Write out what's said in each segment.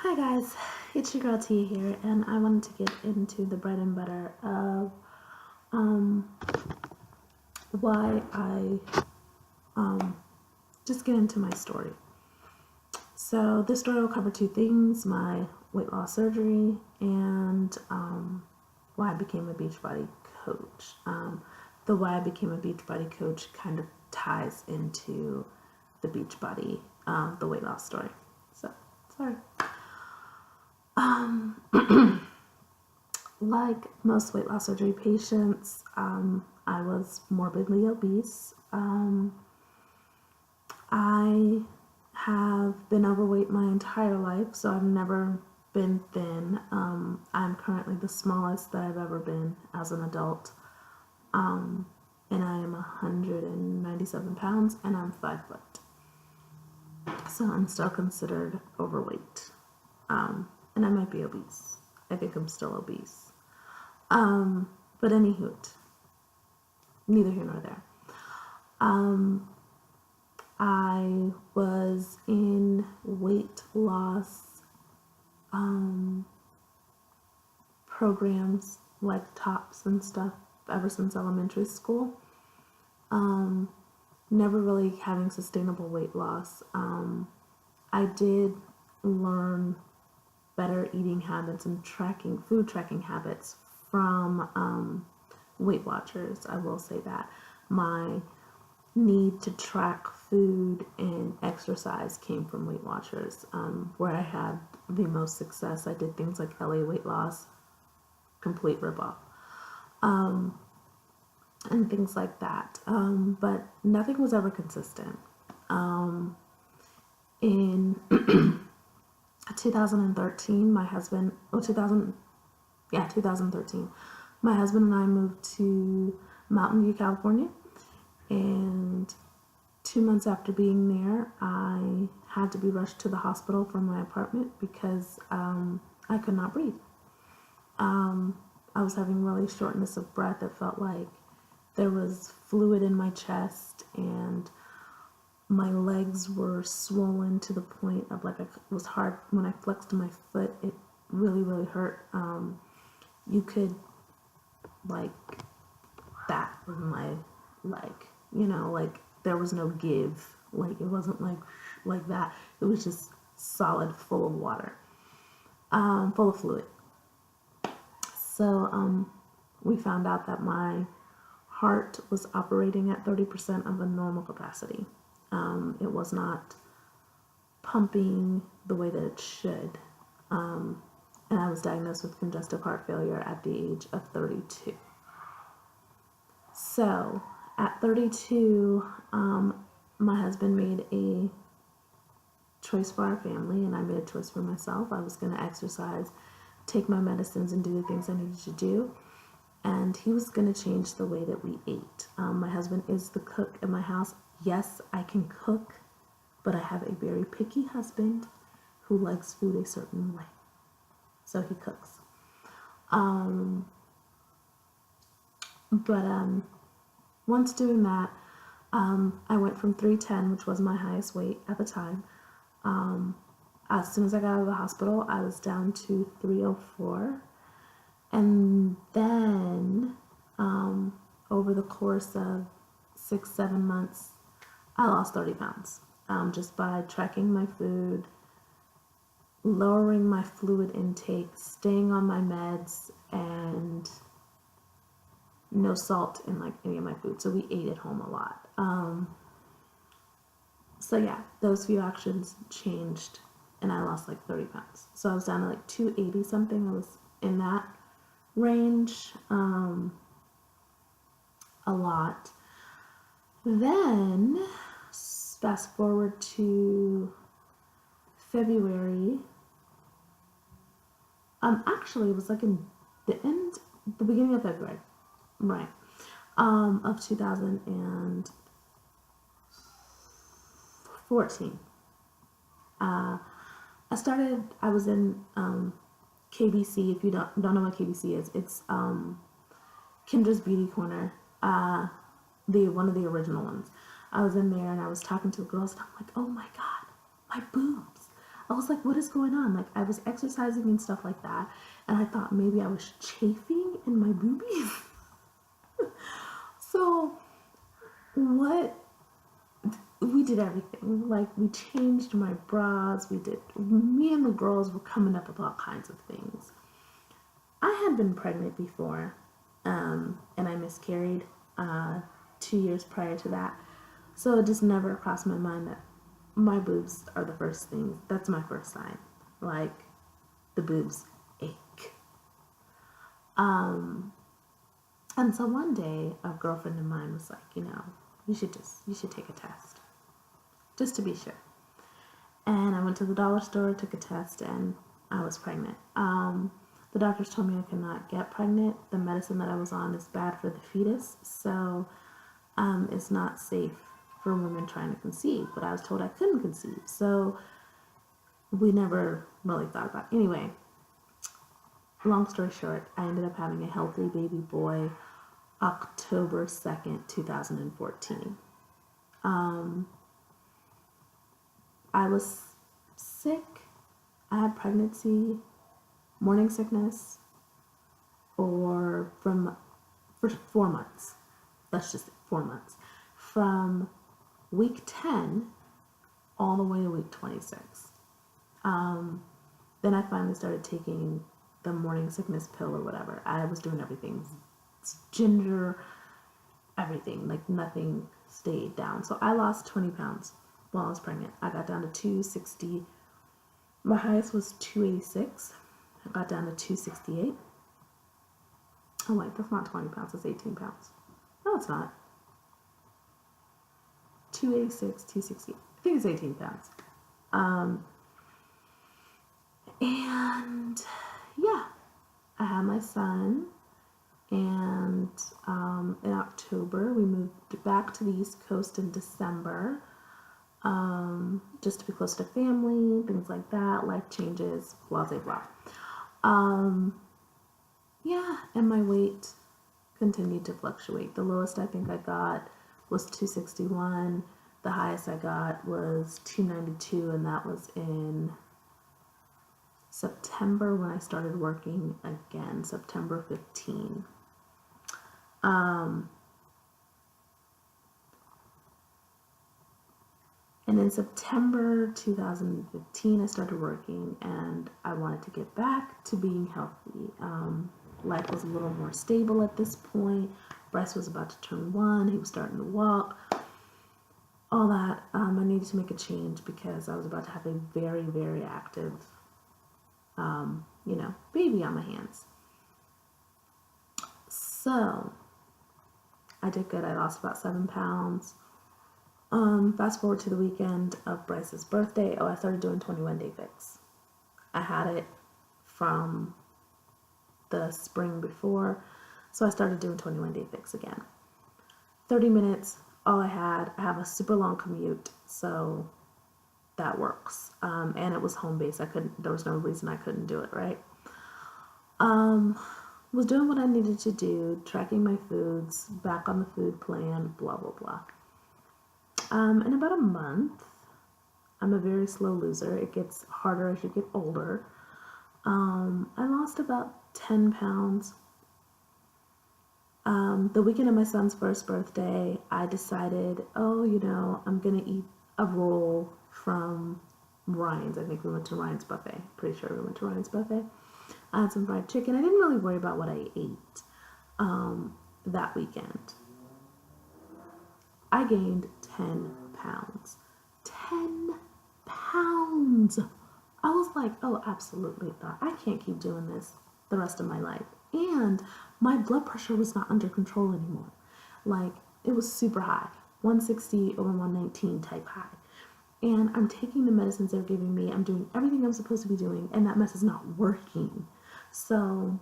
Hi guys, it's your girl Tia here, and I wanted to get into the bread and butter of um, why I just get into my story. So this story will cover two things: my weight loss surgery and why I became a Beachbody coach. The why I became a Beachbody coach kind of ties into the Beachbody, the weight loss story. So sorry. Like most weight loss surgery patients, I was morbidly obese. I have been overweight my entire life, so I've never been thin. I'm currently the smallest that I've ever been as an adult. And I am 197 pounds and I'm 5 foot. So I'm still considered overweight. And I might be obese. I think I'm still obese. But any hoot, neither here nor there. I was in weight loss programs like TOPS and stuff ever since elementary school. Never really having sustainable weight loss. I did learn better eating habits and food tracking habits from Weight Watchers. I will say that my need to track food and exercise came from Weight Watchers, where I had the most success. I did things like LA Weight Loss, complete ripoff, and things like that. But nothing was ever consistent. In 2013, my husband, 2013, my husband and I moved to Mountain View, California, and 2 months after being there, I had to be rushed to the hospital from my apartment because I could not breathe. I was having really shortness of breath. It felt like there was fluid in my chest, and my legs were swollen to the point of like it was hard when I flexed my foot. It really, really hurt. You could like that with my leg, like there was no give. Like it wasn't like that. It was just solid, full of water, full of fluid. So we found out that my heart was operating at 30% of a normal capacity. It was not pumping the way that it should. And I was diagnosed with congestive heart failure at the age of 32. So at 32, my husband made a choice for our family, and I made a choice for myself. I was going to exercise, take my medicines, and do the things I needed to do. And he was going to change the way that we ate. My husband is the cook in my house. Yes, I can cook, but I have a very picky husband who likes food a certain way. So he cooks. But once doing that, I went from 310, which was my highest weight at the time. As soon as I got out of the hospital, I was down to 304. And then over the course of 6-7 months, I lost 30 pounds just by tracking my food, lowering my fluid intake, staying on my meds, and no salt in like any of my food. So we ate at home a lot. So yeah, those few actions changed, and I lost like 30 pounds. So I was down to like 280 something. I was in that range a lot. Then fast forward to February. Actually, it was like in the beginning of February, right? Of 2014. I was in KBC. If you don't know what KBC is, it's Kendra's Beauty Corner, one of the original ones. I was in there and I was talking to the girls, and I'm like, oh my god, my boobs. I was like, what is going on? Like, I was exercising and stuff like that, and I thought maybe I was chafing in my boobies. So, what we did everything. Like, we changed my bras. Me and the girls were coming up with all kinds of things. I had been pregnant before, and I miscarried 2 years prior to that. So it just never crossed my mind that my boobs are the first thing. That's my first sign. Like, the boobs ache. And so one day, a girlfriend of mine was like, you should take a test, just to be sure. And I went to the dollar store, took a test, and I was pregnant. The doctors told me I could not get pregnant. The medicine that I was on is bad for the fetus, so it's not safe for women trying to conceive. But I was told I couldn't conceive, so we never really thought about it. Anyway, long story short, I ended up having a healthy baby boy October 2nd, 2014. I was sick. I had pregnancy, morning sickness, for 4 months. That's just 4 months. From week 10 all the way to week 26. Then I finally started taking the morning sickness pill or whatever. I was doing everything. Ginger, everything. Like, nothing stayed down. So I lost 20 pounds while I was pregnant. I got down to 260. My highest was 286. I got down to 268. Oh wait, that's not 20 pounds, that's 18 pounds. No, it's not. 286, 260. I think it's 18 pounds. And yeah, I had my son, and in October we moved back to the East Coast in December, just to be close to family, things like that, life changes, blah, blah, blah. Yeah, and my weight continued to fluctuate. The lowest I think I got was 261. The highest I got was 292, and that was in September when I started working again, September 15. And in September 2015, I started working, and I wanted to get back to being healthy. Life was a little more stable at this point. Bryce was about to turn 1. He was starting to walk. All that. I needed to make a change because I was about to have a very, very active, baby on my hands. So I did good. I lost about 7 pounds. Fast forward to the weekend of Bryce's birthday. I started doing 21 Day Fix. I had it from the spring before, so I started doing 21 Day Fix again. 30 minutes, all I had. I have a super long commute, so that works. And it was home based. There was no reason I couldn't do it, right? Was doing what I needed to do, tracking my foods, back on the food plan, blah, blah, blah. In about a month, I'm a very slow loser. It gets harder as you get older. I lost about 10 pounds. The weekend of my son's first birthday, I decided, I'm going to eat a roll from Ryan's. I think we went to Ryan's buffet. Pretty sure we went to Ryan's buffet. I had some fried chicken. I didn't really worry about what I ate that weekend. I gained 10 pounds. 10 pounds! I was like, oh, absolutely not. I can't keep doing this the rest of my life. And my blood pressure was not under control anymore. Like, it was super high. 160 over 119 type high. And I'm taking the medicines they're giving me. I'm doing everything I'm supposed to be doing, and that mess is not working. So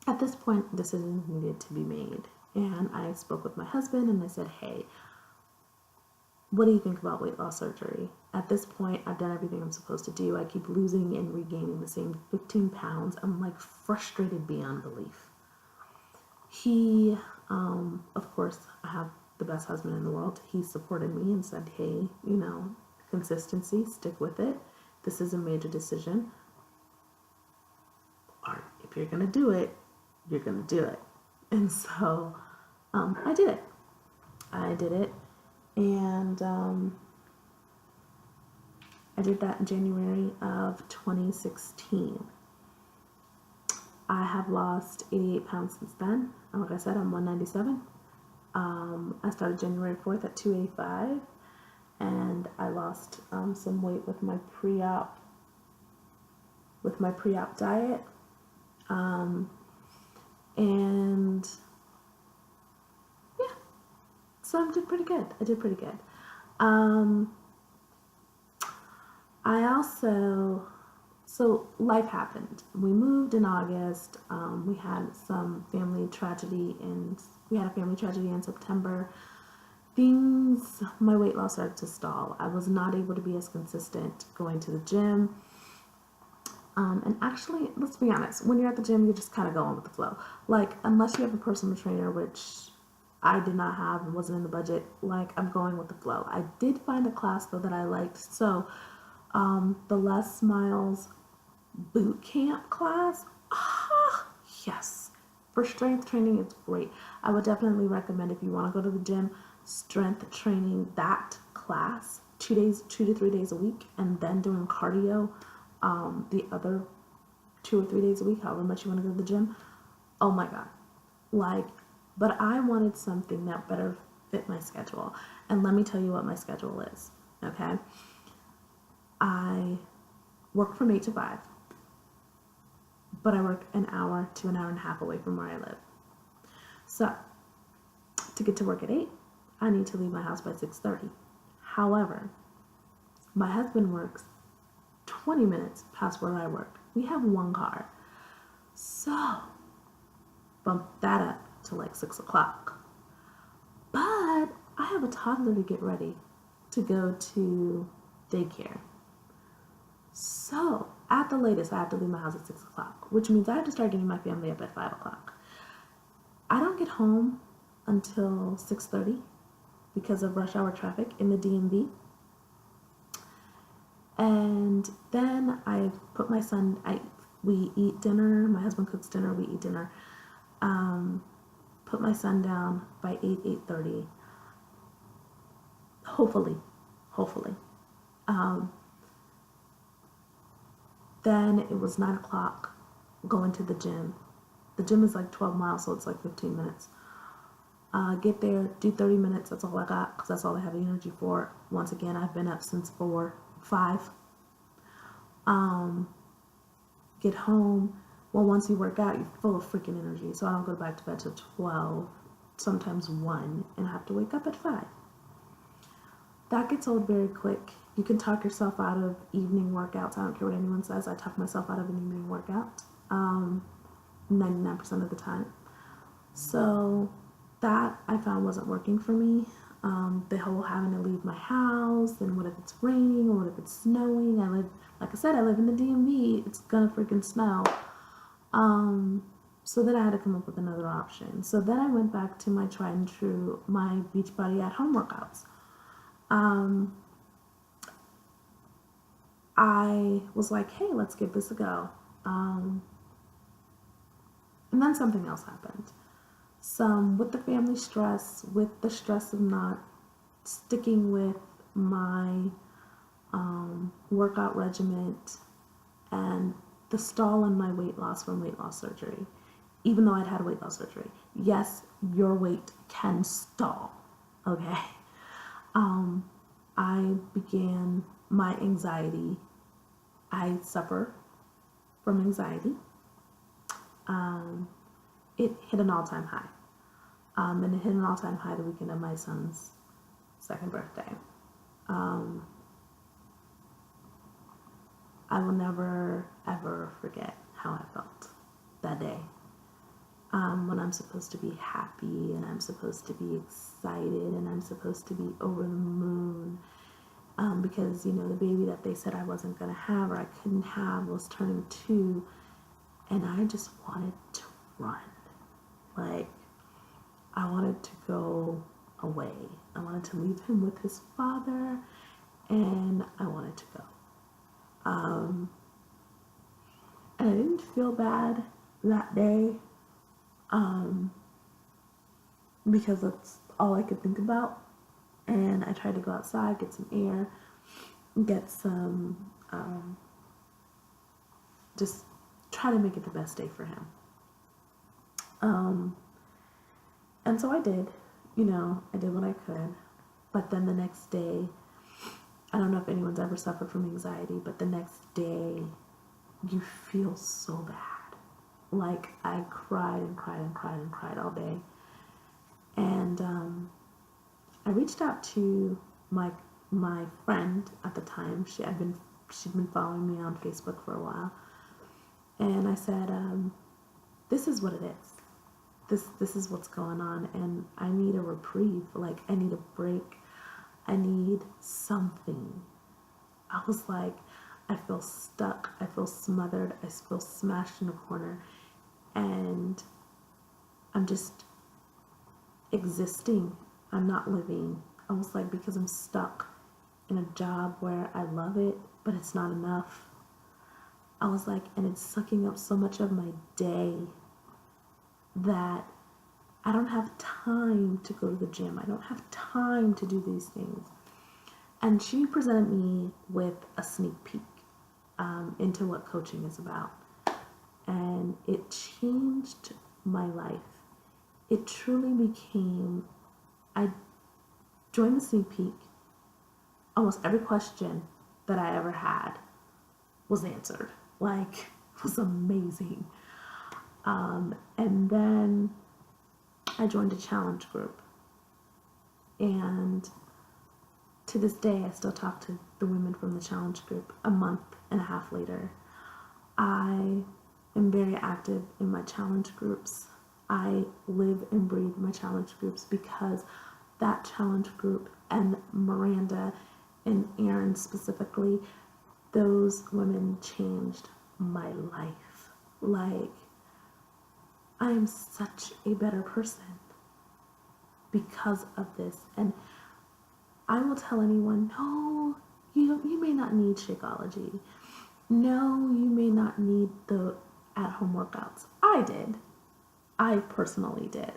at this point, decisions needed to be made. And I spoke with my husband, and I said, hey, what do you think about weight loss surgery? At this point, I've done everything I'm supposed to do. I keep losing and regaining the same 15 pounds. I'm like frustrated beyond belief. He, of course, I have the best husband in the world. He supported me and said, hey, consistency, stick with it. this is a major decision. Or if you're going to do it, you're going to do it. And so I did it. I did it. And I did that in January of 2016. I have lost 88 pounds since then. And like I said, I'm 197. I started January 4th at 285. And I lost some weight with my pre-op diet. And yeah, so I did pretty good. So life happened. We moved in August. We had some family tragedy, and we had a family tragedy in September. My weight loss started to stall. I was not able to be as consistent going to the gym. And actually, let's be honest, when you're at the gym, you're just kind of going with the flow. Like, unless you have a personal trainer, which I did not have and wasn't in the budget, like, I'm going with the flow. I did find a class, though, that I liked. So, the Les Miles boot camp class, yes. For strength training, it's great. I would definitely recommend, if you want to go to the gym, strength training, that class, 2 to 3 days a week, and then doing cardio the other 2 or 3 days a week, however much you want to go to the gym. Oh my God. But I wanted something that better fit my schedule. And let me tell you what my schedule is, okay? I work from 8 to 5, but I work an hour to an hour and a half away from where I live. So, to get to work at 8, I need to leave my house by 6:30. However, my husband works 20 minutes past where I work. We have one car. So, bump that up to like 6 o'clock. But I have a toddler to get ready to go to daycare. So, at the latest, I have to leave my house at 6 o'clock, which means I have to start getting my family up at 5 o'clock. I don't get home until 6:30 because of rush hour traffic in the DMV. And then I put my son, we eat dinner, my husband cooks dinner, we eat dinner. Put my son down by 8:30. Hopefully. Then it was 9 o'clock, going to the gym. The gym is like 12 miles, so it's like 15 minutes. Get there, do 30 minutes, that's all I got, because that's all I have the energy for. Once again, I've been up since 5. Get home. Well, once you work out, you're full of freaking energy, so I don't go back to bed till 12, sometimes 1, and I have to wake up at 5. That gets old very quick. You can talk yourself out of evening workouts. I don't care what anyone says. I talk myself out of an evening workout 99% of the time. So that I found wasn't working for me. The whole having to leave my house, and what if it's raining, or what if it's snowing? Like I said, I live in the DMV. It's gonna freaking snow. So then I had to come up with another option. So then I went back to my tried and true, my Beachbody at home workouts. I was like, hey, let's give this a go. And then something else happened. With the family stress, with the stress of not sticking with my workout regimen, and the stall in my weight loss from weight loss surgery, even though I'd had weight loss surgery. Yes, your weight can stall, okay? I began my anxiety. I suffer from anxiety. It hit an all-time high. And it hit an all-time high the weekend of my son's 2nd birthday. I will never, ever forget how I felt that day. When I'm supposed to be happy, and I'm supposed to be excited, and I'm supposed to be over the moon. Because, the baby that they said I wasn't going to have, or I couldn't have, was turning 2. And I just wanted to run. I wanted to go away. I wanted to leave him with his father, and I wanted to go. And I didn't feel bad that day, um, because that's all I could think about. And I tried to go outside, get some air, get some, just try to make it the best day for him. And so I did, I did what I could. But then the next day, I don't know if anyone's ever suffered from anxiety, but the next day, you feel so bad. Like, I cried and cried and cried and cried all day. And I reached out to my friend at the time. She'd been following me on Facebook for a while, and I said, "This is what it is. This is what's going on, and I need a reprieve. Like, I need a break. I need something." I was like, I feel stuck. I feel smothered. I feel smashed in a corner, and I'm just existing. I'm not living. I was like, because I'm stuck in a job where I love it, but it's not enough. I was like, and it's sucking up so much of my day that I don't have time to go to the gym. I don't have time to do these things. And she presented me with a sneak peek into what coaching is about. And it changed my life. It truly became, I joined the sneak peek. Almost every question that I ever had was answered. Like, it was amazing. And then I joined a challenge group. And to this day, I still talk to the women from the challenge group a month and a half later. I am very active in my challenge groups. I live and breathe my challenge groups because that challenge group and Miranda and Erin specifically, those women changed my life. Like, I am such a better person because of this. And I will tell anyone, no, you may not need Shakeology. No, you may not need the at-home workouts. I did. I personally did.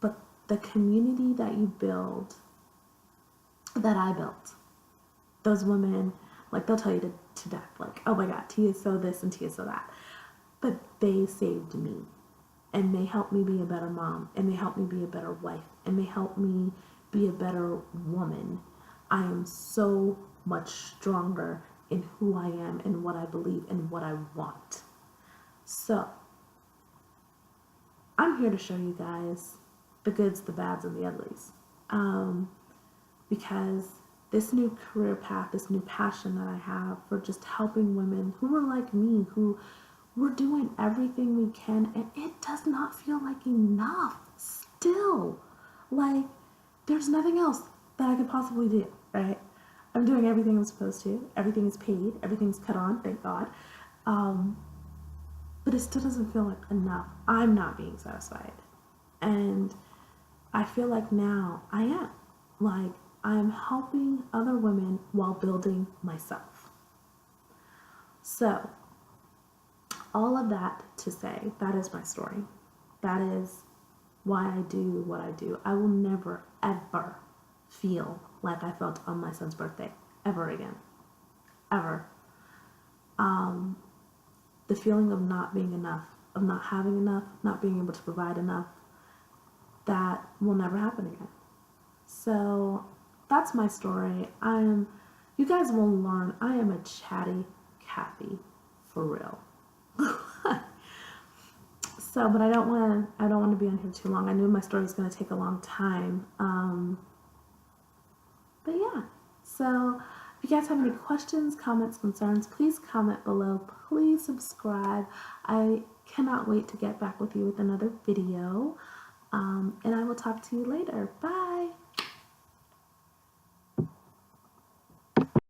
But the community that you build, that I built, those women, like, they'll tell you to death, like, oh my God, Tia is so this and Tia is so that. But they saved me. And they helped me be a better mom. And they helped me be a better wife. And they helped me be a better woman. I am so much stronger in who I am and what I believe and what I want. So, I'm here to show you guys the goods, the bads, and the uglies. Because this new career path, this new passion that I have for just helping women who are like me, who we're doing everything we can, and it does not feel like enough still. Like, there's nothing else that I could possibly do, right? I'm doing everything I'm supposed to. Everything is paid. Everything's cut on, thank God. But it still doesn't feel like enough. I'm not being satisfied. And I feel like now I am. Like, I'm helping other women while building myself. So, all of that to say, that is my story. That is why I do what I do. I will never, ever feel like I felt on my son's birthday. Ever again. Ever. The feeling of not being enough, of not having enough, not being able to provide enough, that will never happen again. So that's my story. You guys will learn, I am a chatty Kathy, for real. So, but I don't want to be on here too long. I knew my story was going to take a long time. But yeah, so if you guys have any questions, comments, concerns, please comment below. Please subscribe. I cannot wait to get back with you with another video. And I will talk to you later. Bye.